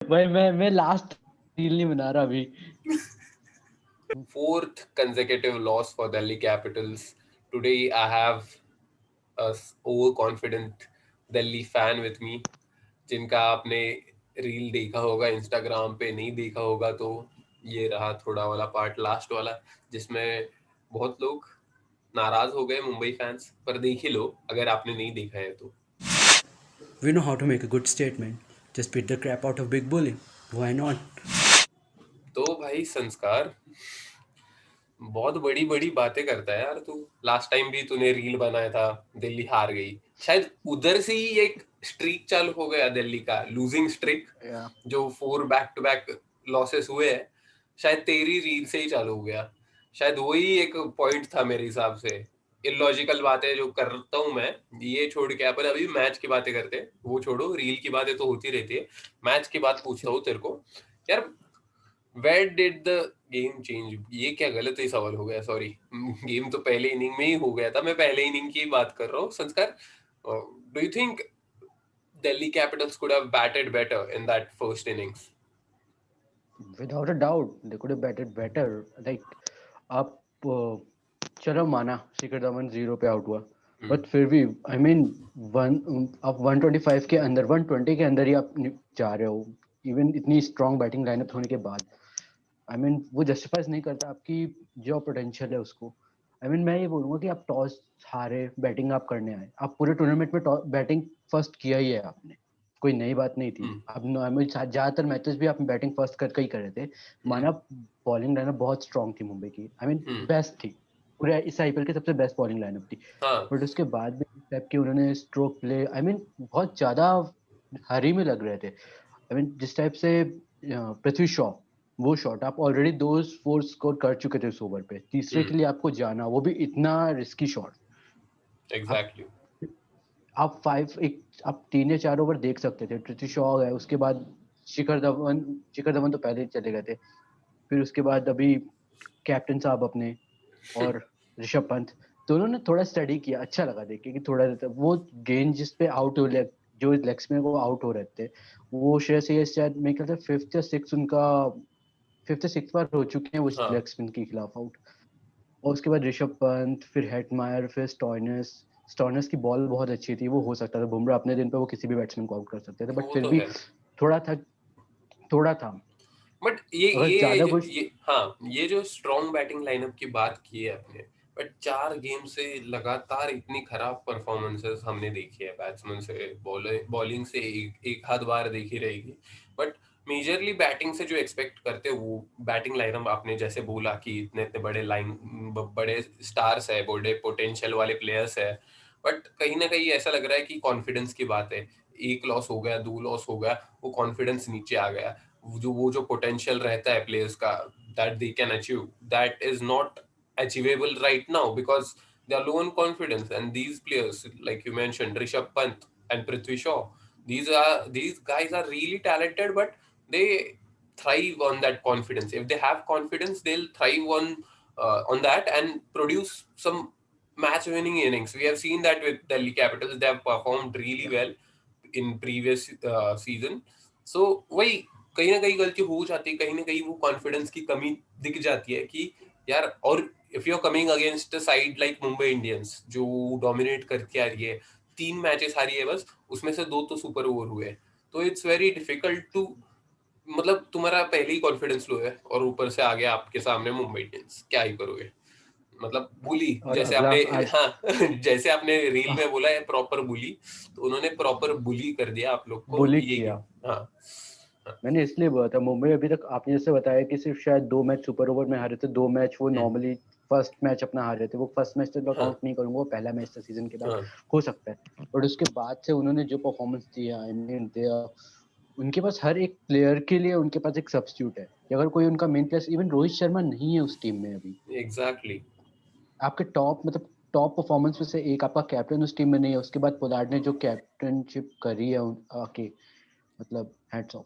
भाई मैं last reel नहीं बना रहा अभी। Fourth consecutive loss for Delhi Capitals. Today I have a overconfident Delhi fan with me, जिनका आपने रील देखा होगा इंस्टाग्राम पे, नहीं देखा होगा तो ये रहा थोड़ा वाला पार्ट, लास्ट वाला, जिसमें बहुत लोग नाराज हो गए मुंबई फैंस, पर देख ही लो अगर आपने नहीं देखा है तो। We know how to make a good statement. Just beat the crap out of Big Bully. Why not? तो भाई संस्कार, बहुत बड़ी बड़ी बातें करता है यार तू। लास्ट टाइम भी तूने रील बनाया था, दिल्ली हार गई, शायद उधर से ही एक स्ट्रीक चालू हो गया दिल्ली का, लूजिंग स्ट्रीक, या जो 4 बैक टू बैक लॉसेस हुए हैं, शायद तेरी रील से ही चालू हो गया। शायद वही एक पॉइंट था मेरे हिसाब से। इलॉजिकल बातें जो करता हूँ मैं, ये छोड़ के अपन अभी मैच की बातें करते हैं, वो छोड़ो, रील की बातें तो होती रहती है। मैच की बात पूछता हूँ तेरे को यार, where did the game change? ये क्या गलत ही सवाल हो गया, सॉरी। गेम तो पहले इनिंग में ही हो गया था, मैं पहले इनिंग की बात कर रहा हूँ संस्कार। Do you think Delhi Capitals could have batted better in that first innings? Without a doubt they could have batted better. Like आप चलो माना शिखर धवन 0 पे आउट हुआ, बट फिर भी आई मीन वन आप 125 के अंदर 120 के अंदर ही आप जा रहे हो, इवन इतनी स्ट्रांग बैटिंग लाइनअप होने के बाद। आई मीन वो जस्टिफाइज नहीं करता आपकी जो पोटेंशियल है उसको। आई मीन मैं ये बोलूंगा कि आप टॉस हारे, बैटिंग आप करने आए, आप पूरे टूर्नामेंट में बैटिंग फर्स्ट किया ही है आपने, कोई नई बात नहीं थी। अब नॉर्मल ज्यादातर मैचेस भी आप बैटिंग फर्स्ट करके ही कर रहे थे। माना बॉलिंग लाइनअप बहुत स्ट्रांग थी मुंबई की, आई मीन बेस्ट थी, पूरे इस आईपीएल की सबसे बेस्ट बॉलिंग लाइनअप थी। हाँ, बट उसके बाद भी इस टाइप के उन्होंने स्ट्रोक प्ले, आई मीन बहुत ज्यादा हरी में लग रहे थे। आई मीन जिस टाइप से पृथ्वी शॉ, वो शॉट आप ऑलरेडी 2 4 स्कोर कर चुके थे उस ओवर पे, तीसरे के लिए आपको जाना, वो भी इतना रिस्की शॉट। आप एग्जैक्टली। आप 3 या 4 ओवर देख सकते थे, पृथ्वी शॉ है, उसके बाद शिखर धवन तो पहले ही चले गए थे, फिर उसके बाद अभी कैप्टन साहब अपने और ऋषभ पंत, दोनों ने थोड़ा स्टडी किया, अच्छा लगा देख के कि थोड़ा वो गेंद जिस पे आउट हो, जो लेग्स में वो आउट हो रहे थे, वो श्रेयस अय्यर शायद मेरे ख्याल से फिफ्थ या सिक्स बार हो चुके हैं वो हाँ, लेग स्पिन के खिलाफ आउट। और उसके बाद ऋषभ पंत, फिर हेटमायर, फिर स्टॉइनस। स्टॉइनस की बॉल बहुत अच्छी थी, वो हो सकता था बुमराह अपने दिन पे वो किसी भी बैट्समैन को आउट कर सकते थे, बट वो फिर तो भी है। थोड़ा था, थोड़ा था। बट ये अगर ये ज्यादा जो कुछ ये हाँ, ये जो स्ट्रॉन्ग बैटिंग लाइनअप की बात की है आपने, बट 4 गेम से लगातार इतनी खराब परफॉर्मेंसेस हमने देखी है बैट्समैन से, बॉलिंग से एक आध बार देखी रहेगी, बट मेजरली बैटिंग से जो एक्सपेक्ट करते हैं वो बैटिंग लाइनअप, आपने जैसे बोला कि इतने इतने बड़े स्टार्स है, बड़े पोटेंशियल वाले प्लेयर्स है, बट कहीं ना कहीं ऐसा लग रहा है कि कॉन्फिडेंस की बात है। एक लॉस हो गया, 2 लॉस हो गया, वो कॉन्फिडेंस नीचे आ गया। वो जो पोटेंशियल रहता है प्लेयर्स का, that they can achieve, that is not achievable right now because they are low in confidence. And these players, like you mentioned, Rishabh Pant and Prithvi Shaw, these guys are really talented, but they thrive on that confidence. If they have confidence, they'll thrive on that and produce some match winning innings. We have seen that with Delhi Capitals. They have performed really well in previous season. So वही कहीं ना कहीं गलती हो जाती है, कहीं ना कहीं वो कॉन्फिडेंस की कमी दिख जाती है कि यार। और if you are coming against a side like Mumbai Indians, जो डोमिनेट करके आ रही है, 3 मैचेस हारी है बस, उसमें से 2 तो सुपर ओवर हुए, तो इट्स वेरी डिफिकल्ट टू, मतलब तुम्हारा पहले ही कॉन्फिडेंस लो है और ऊपर से आ गया आपके सामने मुंबई इंडियंस, क्या ही करोगे? मतलब बुली, और जैसे अगला आपने, आज हाँ, जैसे आपने रील में बोला है प्रॉपर बुली, तो उन्होंने प्रॉपर बुली कर दिया आप लोग को बुली ये किया। गेम। हाँ, हाँ, मैंने इसलिए बोला था मुंबई अभी तक, आपने जैसे बताया कि सिर्फ शायद 2 मैच सुपर ओवर में हारे थे, 2 मैच वो हम्म, नॉर्मली फर्स्ट मैच अपना हारे थे, वो फर्स्ट मैच तो हाँ, काउंट नहीं करूंगा, वो पहला मैच था सीजन के बाद, हाँ, हो सकता है। बट उसके बाद से उन्होंने जो परफॉर्मेंस दिया, आई मीन उनके पास हर एक प्लेयर के लिए उनके पास एक सब्स्टिट्यूट है, कि अगर कोई उनका main player, even Rohit Sharma नहीं है उस टीम में अभी, एग्जैक्टली। आपके टॉप मतलब टॉप परफॉर्मेंस में से एक आपका कैप्टन उस टीम में नहीं है, उसके बाद पोलार्ड ने जो कैप्टनशिप करी है आके, मतलब हैट्स ऑफ।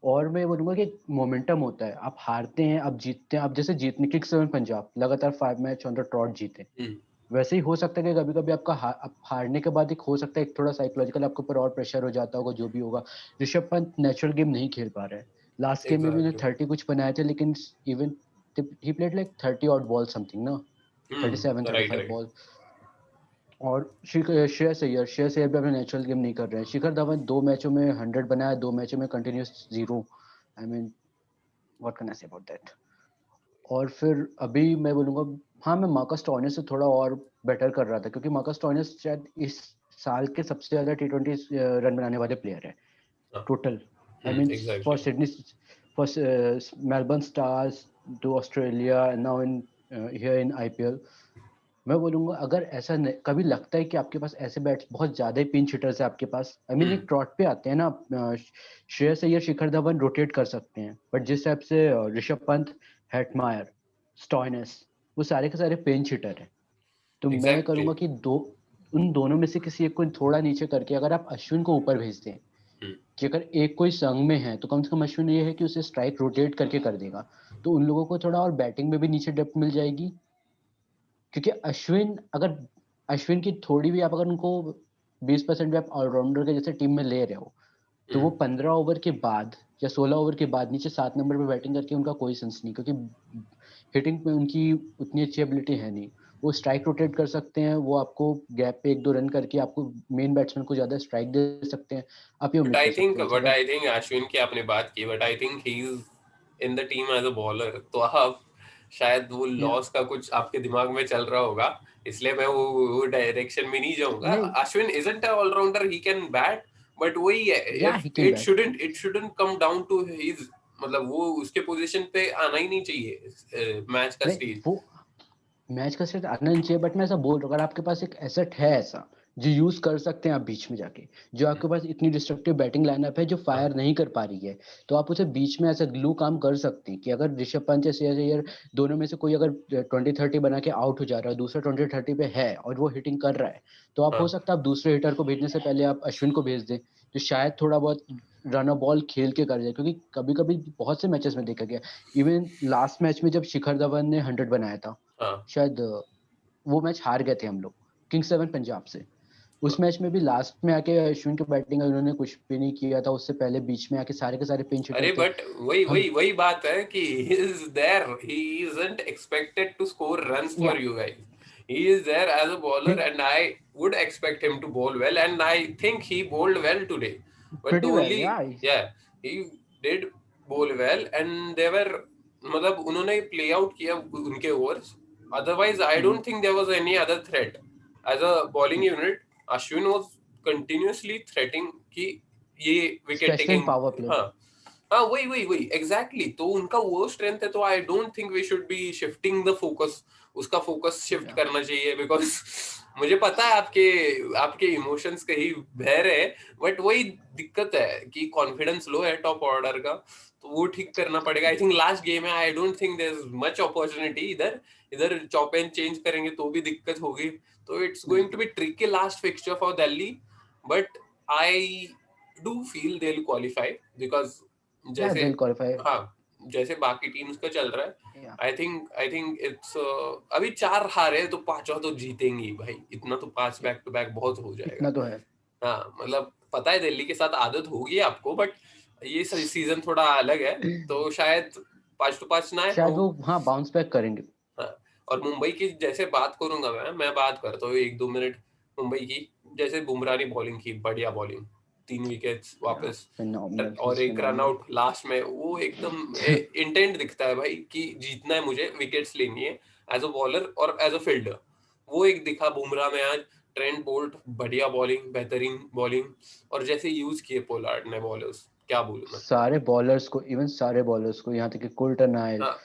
और मैं बोलूंगा कि मोमेंटम होता है, आप हारते हैं, आप जीतते हैं, आप जैसे जीतने किंग्स इलेवन पंजाब लगातार 5 मैच ऑन द ट्रॉट जीते, हम्म, वैसे ही हो सकता है कि कभी कभी आपका आप हारने के बाद एक हो सकता है एक थोड़ा साइकोलॉजिकल आपके ऊपर और प्रेशर हो जाता होगा, जो भी होगा। ऋषभ पंत नेचुरल गेम नहीं खेल पा रहे हैं। लास्ट गेम में भी उन्हें एग्जैक्टली। 30 कुछ बनाए थे, लेकिन even he played like 30 odd ball something ना, 37 राइट 35 राइट। बॉल। और श्रेयस अय्यर भी अपना नेचुरल गेम नहीं कर रहे हैं। शिखर धवन 2 मैचों में 100 बनाया, 2 मैचों में continuous 0। I mean what can I say about that. और फिर अभी मैं बोलूंगा, हाँ, मैं मार्कस स्टोइनिस से थोड़ा और बेटर कर रहा था, क्योंकि मार्कस स्टोइनिस शायद इस साल के सबसे ज्यादा T20 रन बनाने वाले प्लेयर है total. I mean for exactly. Sydney, for Melbourne Stars to Australia, now in here in IPL। मैं बोलूंगा अगर ऐसा कभी लगता है कि आपके पास ऐसे बैट्स बहुत ज्यादा ही पिंच हिटर्स है आपके पास, आई मीन एक ट्रॉट पे आते हैं ना, श्रेयस अय्यर शिखर धवन रोटेट कर सकते हैं, बट जिस टाइप से ऋषभ पंत, हेटमायर, स्टॉइनिस, वो सारे के सारे पिंच हिटर है। तो मैं एग्जैक्टली। करूंगा कि उन दोनों में से किसी एक को थोड़ा नीचे करके अगर आप अश्विन को ऊपर भेज दें, कि अगर एक कोई संग में है तो कम से कम अश्विन ये है कि उसे स्ट्राइक रोटेट करके कर देगा, तो उन लोगों को थोड़ा और बैटिंग में भी नीचे डेप्थ मिल जाएगी। क्योंकि अश्विन की थोड़ी भी आप अगर उनको 20% भी आप ऑलराउंडर के जैसे टीम में ले रहे हो, तो वो 15 ओवर के बाद या 16 ओवर के बाद नीचे 7 नंबर पे बैटिंग करके उनका कोई सेंस नहीं, क्योंकि हिटिंग पे उनकी उतनी अच्छी एबिलिटी है नहीं। वो स्ट्राइक रोटेट कर सकते हैं, वो आपको गैप पे 1-2 रन करके आपको मेन बैट्समैन को ज्यादा स्ट्राइक दे सकते हैं। आप ये बट उम्मीद आई कर थिंक सकते हैं उनसे बट अगर। आई थिंक अश्विन की आपने बात की, but I think he is in the team as a bowler, तो आप शायद वो या लॉस का कुछ आपके दिमाग में चल रहा होगा, इसलिए मैं वो डायरेक्शन में नहीं जाऊंगा। नहीं, Ashwin isn't a allrounder, he can bat, but वही है, या if he can bat. It shouldn't come down to his, मतलब वो उसके पोजीशन पे आना ही नहीं चाहिए मैच का नहीं, स्टेज। वो मैच का सेट आना नहीं चाहिए, बट मैं ऐसा बोल रहा हूँ अगर आपके पास एक एसेट है ऐसा जो यूज कर सकते हैं आप बीच में जाके, जो आपके पास इतनी डिस्ट्रक्टिव बैटिंग लाइनअप है जो हाँ फायर नहीं कर पा रही है, तो आप उसे बीच में ऐसा ग्लू काम कर सकते हैं कि अगर ऋषभ पंत या श्रेयस अय्यर दोनों में से कोई अगर 20-30 बना के आउट हो जा रहा है, दूसरा 20-30 पे है और वो हिटिंग कर रहा है, तो आप हो हाँ। सकता है आप दूसरे हिटर को भेजने से पहले आप अश्विन को भेज दें, जो शायद थोड़ा बहुत रन बॉल खेल के कर जाए। क्योंकि कभी कभी बहुत से मैचेस में देखा गया, इवन लास्ट मैच में जब शिखर धवन ने 100 बनाया था, हाँ शायद वो मैच हार गए थे हम लोग किंग्स 11 पंजाब से। उस हाँ। मैच में भी लास्ट में आके अश्विन की बैटिंग उन्होंने कुछ भी नहीं किया था, उससे पहले बीच में आके सारे के सारे पिंच हिटर अरे थे। बट वही हम वही वही बात है कि he is there, he isn't expected to score runs for या you guys, he is there as a bowler नहीं, and I would expect him to bowl well and I think he bowled well today, but the pretty well only, या yeah, he did bowl well and they were, मतलब उन्होंने play out किया उनके overs, otherwise I don't think there was any other threat as a bowling unit. Ashwin was continuously threatening कि ये wicket specially in taking. Power play. हाँ हाँ, वही वही वही एग्जैक्टली, तो उनका वो स्ट्रेंथ है, तो I don't think we should be shifting the focus, उसका फोकस शिफ्ट या करना चाहिए, बिकॉज मुझे पता है आपके आपके इमोशंस कहीं बह रहे हैं, बट वही दिक्कत है कि कॉन्फिडेंस लो है टॉप ऑर्डर का, तो वो ठीक करना पड़ेगा। आई थिंक लास्ट गेम है, I don't think there is much opportunity इधर, इधर चॉप एंड चेंज करेंगे तो भी दिक्कत होगी, तो इट्स नहीं, going to be tricky last fixture for Delhi, but I do feel they'll qualify because या जैसे, दिल क्वालिफाई। हाँ, जैसे बाकी टीम्स का चल रहा है, या आई थिंक इट्स अभी 4 हारे तो 5वां तो जीतेंगी भाई, इतना तो 5 बैक टू बैक बहुत हो इतना जाएगा। तो है। हाँ मतलब पता है दिल्ली के साथ आदत होगी आपको, बट ये सीजन थोड़ा अलग है, तो शायद 5 to 5 ना शायद हो। वो, हाँ, बाउंस बैक करेंगे। हाँ, और मुंबई की जैसे बात करूंगा मैं बात करता हूँ 1-2 मिनट मुंबई की। जैसे बुमराह ने बॉलिंग की, बढ़िया बॉलिंग, 3 विकेट्स या वापस, फिनोमिनल, ही और इज एक रन फिनोमिनल। आउट लास्ट में, वो एकदम इंटेंट दिखता है भाई कि जीतना है मुझे, विकेट्स लेनी है एज अ बॉलर और एज अ फील्डर, वो एक दिखा बुमराह में आज। ट्रेंट बोल्ट बढ़िया बॉलिंग, बेहतरीन बॉलिंग, और जैसे यूज किए पोलार्ड ने बॉलर्स, क्या बोलूं मैं। सारे बॉलर्स को, इवन सारे बॉलर्स को, यहाँ तक कि कुल्टन आयल, हाँ,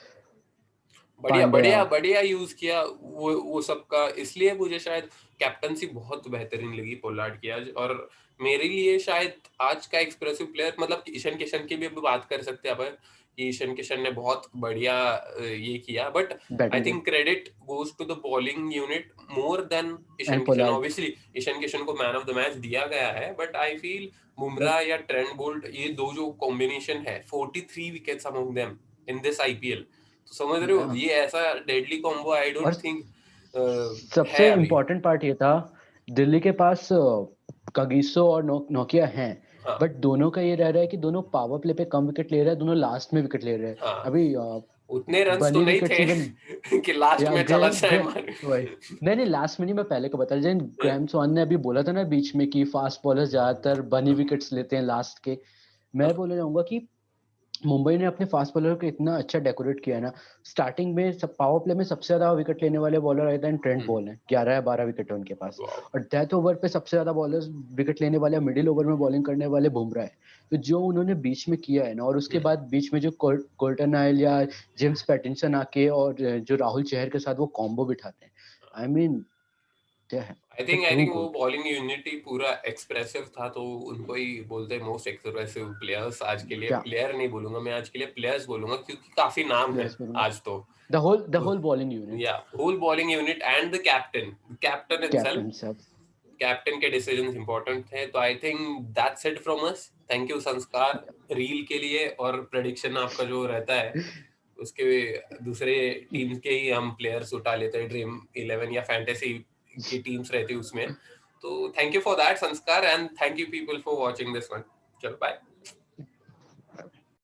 बढ़िया पांड्या। बढ़िया बढ़िया यूज किया वो सबका, इसलिए मुझे शायद कैप्टनसी बहुत बेहतरीन लगी पोलार्ड की आज, और मेरे लिए शायद आज का एक्सप्रेसिव प्लेयर, मतलब ईशान किशन की भी अभी बात कर सकते हैं अपन कि ईशान किशन ने बहुत बढ़िया ये किया, बट आई बैटिंग की think credit goes to the bowling unit more than Ishan and Kishan. Pollard. Obviously Ishan Kishan को मैन ऑफ द मैच दिया गया है, but I feel Bumrah but या ट्रेंट बोल्ट, ये दो जो कॉम्बिनेशन है, 43 wickets among them in this IPL, तो समझ रहे हो, या ये ऐसा डेडली कॉम्बो आई और डोंट थिंक सबसे है अभी। इम्पोर्टेंट पार्ट ये था, दिल्ली के पास कगिसो और नोकिया हैं, हाँ बट दोनों का ये रह रहा है कि दोनों पावर प्ले पे कम विकेट ले रहे हैं, दोनों लास्ट में विकेट ले रहे हैं। हाँ, अभी उतने रन्स तो बनी नहीं विकेट्स इवन, थे कि लास्ट या में चला जाए मार। वही, नहीं नहीं, लास्ट में नहीं, मैं पहले को बता, जैन ग्राहम स्वान ने अभी बोला था ना बीच में कि फास्ट बॉलर ज्यादातर बनी विकेट्स लेते हैं लास्ट के। मैं बोलना चाहूंगा कि मुंबई ने अपने फास्ट बॉलर को इतना अच्छा डेकोरेट किया है ना। स्टार्टिंग में सब पावर प्ले में सबसे ज्यादा विकेट लेने वाले बॉलर आए थे ट्रेंट बॉल है, 11 या 12 विकेट है उनके पास। वाह। और डेथ ओवर पे सबसे ज्यादा बॉलर्स विकेट लेने वाले, मिडिल ओवर में बॉलिंग करने वाले बुमराह है। तो जो उन्होंने बीच में किया है ना, और उसके बाद बीच में जो कोल्टन आयल या जेम्स पैटिंसन आके और जो राहुल चहर के साथ वो कॉम्बो बिठाते हैं, I mean I true think वो गुड। बॉलिंग यूनिटी पूरा एक्सप्रेसिव था, तो उनको ही बोलते हैं मोस्ट एक्सप्रेसिव प्लेयर्स आज के लिए। क्या प्लेयर नहीं बोलूंगा मैं, आज के लिए प्लेयर्स बोलूंगा, क्योंकि काफी नाम है प्लेयर्स बोलूंगा, आज तो। द होल बॉलिंग यूनिट, या whole bowling unit and the captain itself. Captain सब। कैप्टन के डिसीजंस इंपॉर्टेंट थे। तो I think that's it from us. Thank you Sanskar reel के लिए, और प्रेडिक्शन आपका जो रहता है उसके दूसरे टीम के ही हम प्लेयर्स उठा लेते हैं, ड्रीम 11 या फैंटेसी की टीम्स रहती है उसमें। तो थैंक यू फॉर दैट संस्कार, and thank you people for watching this one. चलो बाय।